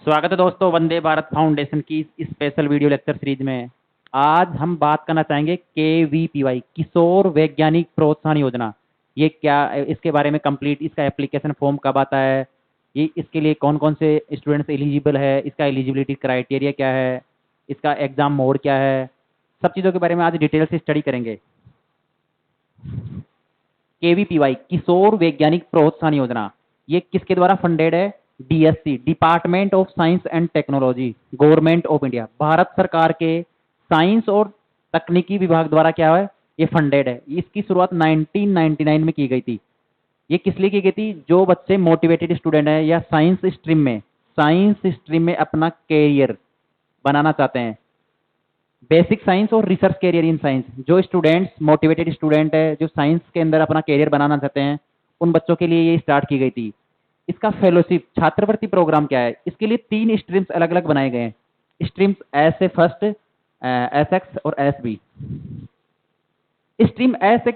स्वागत है दोस्तों वंदे भारत फाउंडेशन की इस स्पेशल वीडियो लेक्चर सीरीज में। आज हम बात करना चाहेंगे KVPY किशोर वैज्ञानिक प्रोत्साहन योजना। ये क्या, इसके बारे में कंप्लीट, इसका एप्लीकेशन फॉर्म कब आता है, ये इसके लिए कौन कौन से स्टूडेंट्स एलिजिबल है, इसका एलिजिबिलिटी क्राइटेरिया क्या है, इसका एग्जाम मोड क्या है, सब चीज़ों के बारे में आज डिटेल से स्टडी करेंगे। KVPY किशोर वैज्ञानिक प्रोत्साहन योजना ये किसके द्वारा फंडेड है? DSC department of science and technology, government of India, Bharat सरकार के साइंस और तकनीकी विभाग द्वारा क्या है, ये फंडेड है। इसकी शुरुआत 1999 में की गई थी। ये किस लिए की गई थी? जो बच्चे मोटिवेटेड स्टूडेंट है या साइंस स्ट्रीम में अपना कैरियर बनाना चाहते हैं, बेसिक साइंस और रिसर्च कैरियर इन साइंस, जो स्टूडेंट्स मोटिवेटेड स्टूडेंट है, जो साइंस के अंदर अपना कैरियर बनाना चाहते हैं, उन बच्चों के लिए ये स्टार्ट की गई थी। इसका फेलोशिप छात्रवृत्ति प्रोग्राम क्या है? इसके लिए 3 स्ट्रीम्स अलग अलग बनाए गए हैं। Streams S A first, S X और S B. Stream S A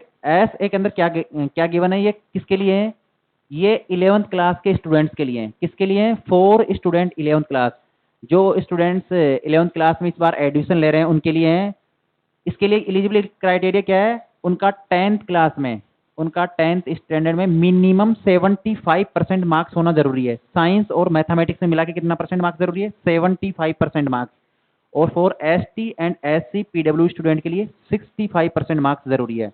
के अंदर क्या गिवन है? ये किसके लिए है? ये 11th क्लास के स्टूडेंट्स के लिए हैं। किसके लिए? फॉर स्टूडेंट 11th क्लास, जो स्टूडेंट्स 11th क्लास में इस बार एडमिशन ले रहे हैं उनके लिए हैं। इसके लिए एलिजिबिलिटी क्राइटेरिया क्या है? उनका 10th स्टैंडर्ड में मिनिमम 75% मार्क्स होना जरूरी है। साइंस और मैथमेटिक्स में मिला के कितना परसेंट मार्क्स जरूरी है? 75% मार्क्स। और for ST and SC PW student के लिए 65% मार्क्स जरूरी है।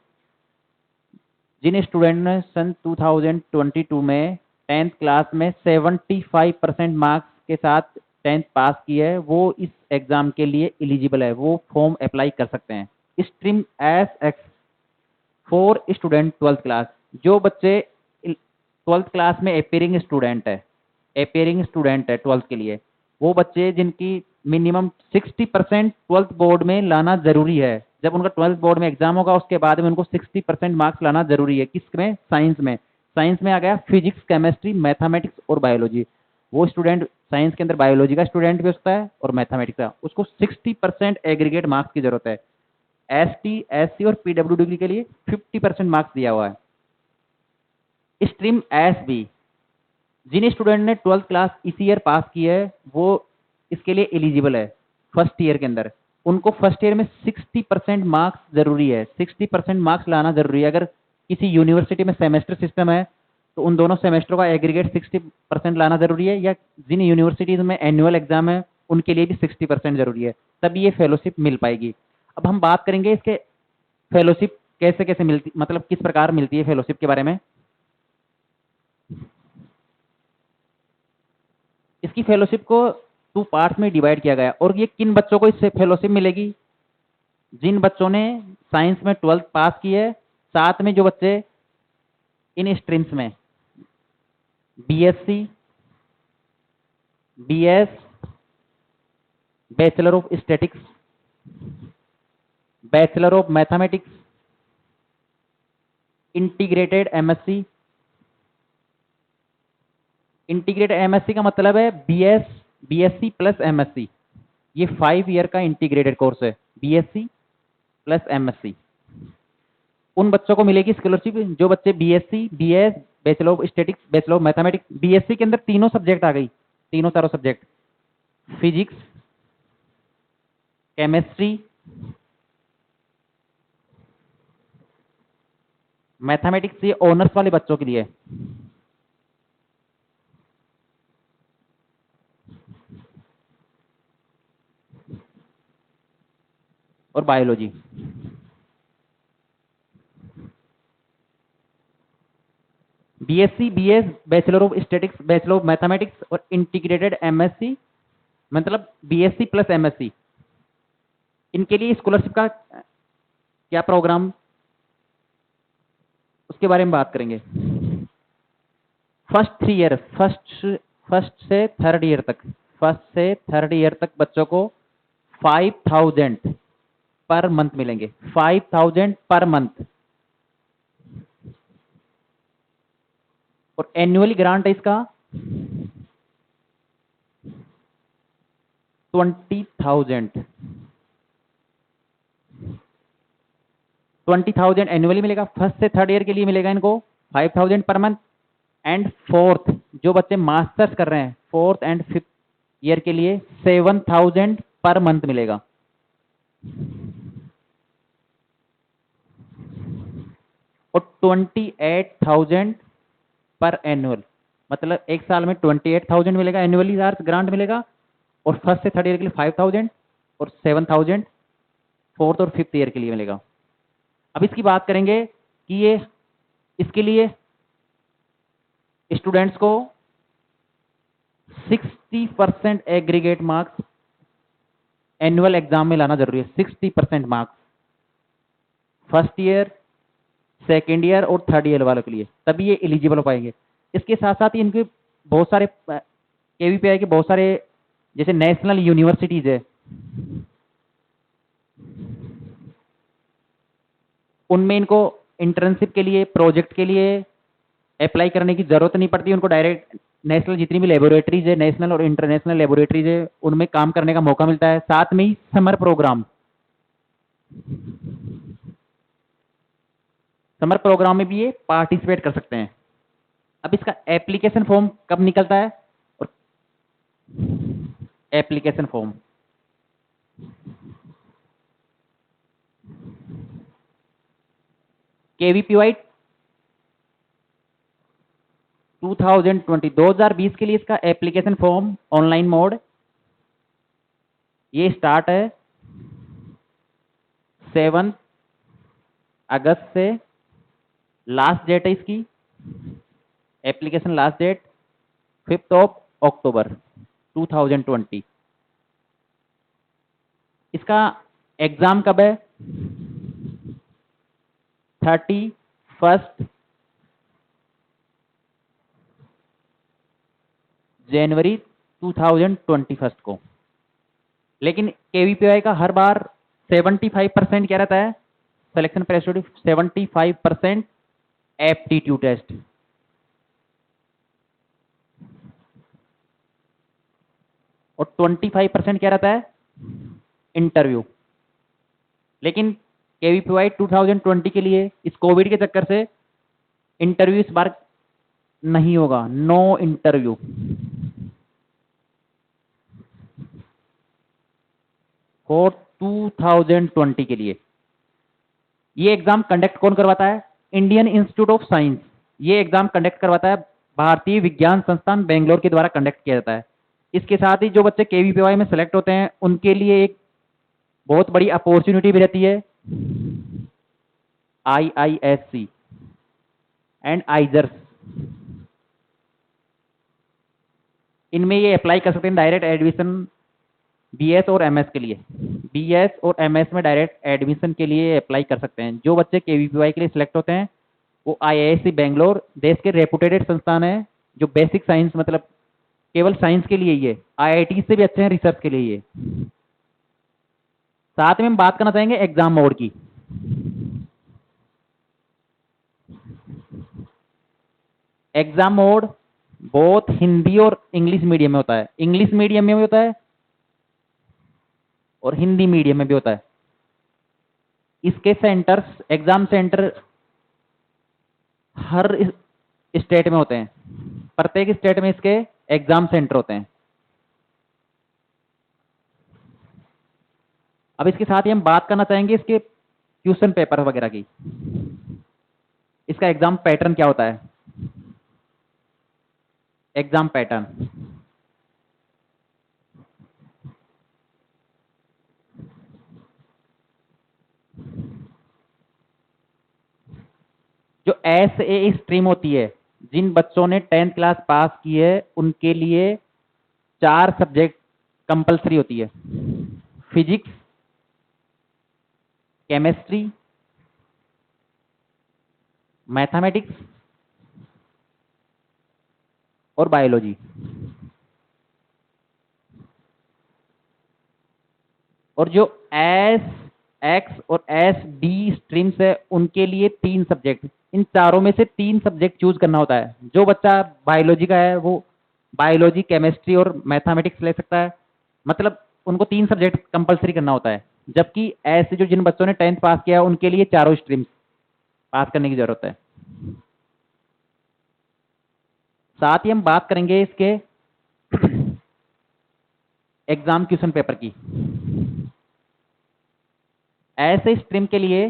जिन स्टूडेंट ने सन 2022 में 10th क्लास में 75% मार्क्स के साथ 10th पास की है, वो इस एग्जाम के लिए एलिजिबल है, वो फॉर्म अप्लाई कर सकते हैं। Stream SX for student 12th class, जो बच्चे 12th क्लास में अपेयरिंग स्टूडेंट है 12th के लिए, वो बच्चे जिनकी मिनिमम 60% 12th बोर्ड में लाना जरूरी है। जब उनका 12th बोर्ड में एग्जाम होगा उसके बाद में उनको 60% मार्क्स लाना जरूरी है। किसमें? साइंस में आ गया फिजिक्स, केमिस्ट्री, मैथमेटिक्स और बायोलॉजी। वो स्टूडेंट साइंस के अंदर बायोलॉजी का स्टूडेंट भी होता है और मैथमेटिक्स का, उसको 60% एग्रीगेट मार्क्स की जरूरत है। ST SC और PW डिग्री के लिए 50% मार्क्स दिया हुआ है। स्ट्रीम SB, जिन स्टूडेंट ने 12th क्लास इसी ईयर पास की है वो इसके लिए एलिजिबल है। फर्स्ट ईयर के अंदर उनको फर्स्ट ईयर में 60% मार्क्स जरूरी है, 60% मार्क्स लाना जरूरी है। अगर किसी यूनिवर्सिटी में सेमेस्टर सिस्टम है तो उन दोनों सेमेस्टरों का एग्रीगेट 60% लाना जरूरी है, या जिन यूनिवर्सिटीज में एनुअल एग्जाम है उनके लिए भी 60% जरूरी है, तभी ये फेलोशिप मिल पाएगी। अब हम बात करेंगे इसके फेलोशिप कैसे कैसे मिलती, मतलब किस प्रकार मिलती है फेलोशिप के बारे में। इसकी फेलोशिप को 2 पार्ट्स में डिवाइड किया गया। और ये किन बच्चों को इससे फेलोशिप मिलेगी? जिन बच्चों ने साइंस में 12th पास की है, साथ में जो बच्चे इन स्ट्रीम्स में BSc, BS, bachelor of statics, bachelor of mathematics, integrated MSc। Integrated MSc का मतलब है BSc प्लस MSc। ये 5 ईयर का इंटीग्रेटेड कोर्स है, BSc प्लस MSc। उन बच्चों को मिलेगी स्कॉलरशिप जो बच्चे BSc, BS, bachelor of statics, bachelor of mathematics. BSc के अंदर तीनों सब्जेक्ट आ गई, तीनों चारों सब्जेक्ट, फिजिक्स, केमिस्ट्री, मैथमेटिक्स। ये ऑनर्स वाले बच्चों के लिए। और biology. BSc, BS, bachelor of statics, bachelor of mathematics और इंटीग्रेटेड MSc, मतलब BSc प्लस MSc। इनके लिए स्कॉलरशिप का क्या प्रोग्राम, उसके बारे में बात करेंगे। फर्स्ट से थर्ड ईयर तक बच्चों को 5000 पर मंथ मिलेंगे, 5000 पर मंथ। और एनुअली ग्रांट है इसका 20,000 एनुअली मिलेगा। फर्स्ट से थर्ड ईयर के लिए मिलेगा इनको 5000 पर मंथ। एंड फोर्थ, जो बच्चे मास्टर्स कर रहे हैं, 4th एंड 5th ईयर के लिए 7,000 पर मंथ मिलेगा। और 28,000 पर एनुअल, मतलब एक साल में 28,000 मिलेगा एनुअली ग्रांट मिलेगा। और फर्स्ट से थर्ड ईयर के लिए 5,000 और 7,000 फोर्थ और फिफ्थ ईयर के लिए मिलेगा। अब इसकी बात करेंगे कि ये इसके लिए स्टूडेंट्स को 60% एग्रीगेट मार्क्स एनुअल एग्जाम में लाना जरूरी है। 60% marks first year, second year और थर्ड ईयर वालों के लिए, तभी ये एलिजिबल हो पाएंगे। इसके साथ साथ ही इनके बहुत सारे केवीपीआई के बहुत सारे जैसे नेशनल यूनिवर्सिटीज है, उनमें इनको इंटर्नशिप के लिए, प्रोजेक्ट के लिए अप्लाई करने की जरूरत नहीं पड़ती। उनको डायरेक्ट नेशनल जितनी भी लेबोरेटरीज है, नेशनल और इंटरनेशनल लेबोरेटरीज है, उनमें काम करने का मौका मिलता है। साथ में ही समर प्रोग्राम में भी ये पार्टिसिपेट कर सकते हैं। अब इसका एप्लीकेशन फॉर्म कब निकलता है? और एप्लीकेशन फॉर्म केवीपीवाई 2020 के लिए इसका एप्लीकेशन फॉर्म ऑनलाइन मोड ये स्टार्ट है 7 अगस्त से। लास्ट डेट है इसकी एप्लीकेशन लास्ट डेट 5 अक्टूबर 2020। इसका एग्जाम कब है? 31 जनवरी 2021 को। लेकिन केवीपीआई का हर बार 75% क्या रहता है सिलेक्शन प्रेशर? 75% एप्टीट्यूड टेस्ट और 25% क्या रहता है इंटरव्यू। लेकिन केवीपीवाई 2020 के लिए इस कोविड के चक्कर से इंटरव्यू इस बार नहीं होगा, नो इंटरव्यू। फॉर 2020 के लिए ये एग्जाम कंडक्ट कौन करवाता है? इंडियन इंस्टीट्यूट ऑफ साइंस ये एग्जाम कंडक्ट करवाता है। भारतीय विज्ञान संस्थान बेंगलोर के द्वारा कंडक्ट किया जाता है। इसके साथ ही जो बच्चे केवीपीवाई में सेलेक्ट होते हैं उनके लिए एक बहुत बड़ी अपॉर्चुनिटी भी रहती है IISc एंड आइजर्स। इनमें ये अप्लाई कर सकते हैं डायरेक्ट एडमिशन BS और MS के लिए। BS और MS में डायरेक्ट एडमिशन के लिए अप्लाई कर सकते हैं। जो बच्चे केवीपीवाई के लिए सिलेक्ट होते हैं वो IISc बेंगलोर देश के रेपुटेटेड संस्थान है जो बेसिक साइंस मतलब केवल साइंस के लिए ही है। IIT से भी अच्छे हैं रिसर्च के लिए ये। साथ में हम बात करना चाहेंगे एग्जाम मोड की। एग्जाम मोड बहुत हिंदी और इंग्लिश मीडियम में होता है। इंग्लिश मीडियम में भी होता है और हिंदी मीडियम में भी होता है। इसके सेंटर्स एग्जाम सेंटर हर स्टेट में होते हैं। प्रत्येक स्टेट में इसके एग्जाम सेंटर होते हैं। अब इसके साथ ही हम बात करना चाहेंगे इसके क्वेश्चन पेपर वगैरह की। इसका एग्जाम पैटर्न क्या होता है? एग्जाम पैटर्न जो SA स्ट्रीम होती है, जिन बच्चों ने 10th क्लास पास की है उनके लिए 4 सब्जेक्ट कंपलसरी होती है। फिजिक्स, केमिस्ट्री, मैथमेटिक्स और बायोलॉजी। और जो SX और SD स्ट्रीम्स है उनके लिए 3 सब्जेक्ट। इन चारों में से 3 सब्जेक्ट चूज करना होता है। जो बच्चा बायोलॉजी का है वो बायोलॉजी, केमिस्ट्री और मैथमेटिक्स ले सकता है। मतलब उनको 3 सब्जेक्ट कंपलसरी करना होता है। जबकि ऐसे जो जिन बच्चों ने 10th पास किया है उनके लिए चारों स्ट्रीम्स पास करने की जरूरत है। साथ ही हम बात करेंगे इसके एग्जाम क्वेश्चन पेपर की। ऐसे स्ट्रीम के लिए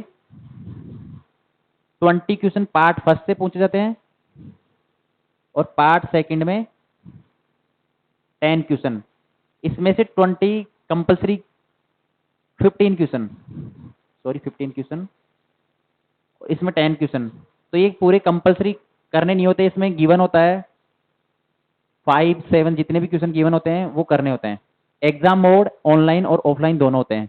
20 क्वेश्चन पार्ट फर्स्ट से पूछे जाते हैं और पार्ट सेकंड में 10 क्वेश्चन। इसमें से 20 कंपल्सरी, 15 क्वेश्चन, सॉरी 15 क्वेश्चन, इसमें 10 क्वेश्चन। तो ये पूरे कंपल्सरी करने नहीं होते, इसमें गिवन होता है 5, 7 जितने भी क्वेश्चन गिवन होते हैं वो करने होते हैं। एग्जाम मोड ऑनलाइन और ऑफलाइन दोनों होते हैं।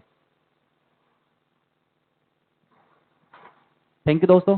थैंक यू दोस्तों।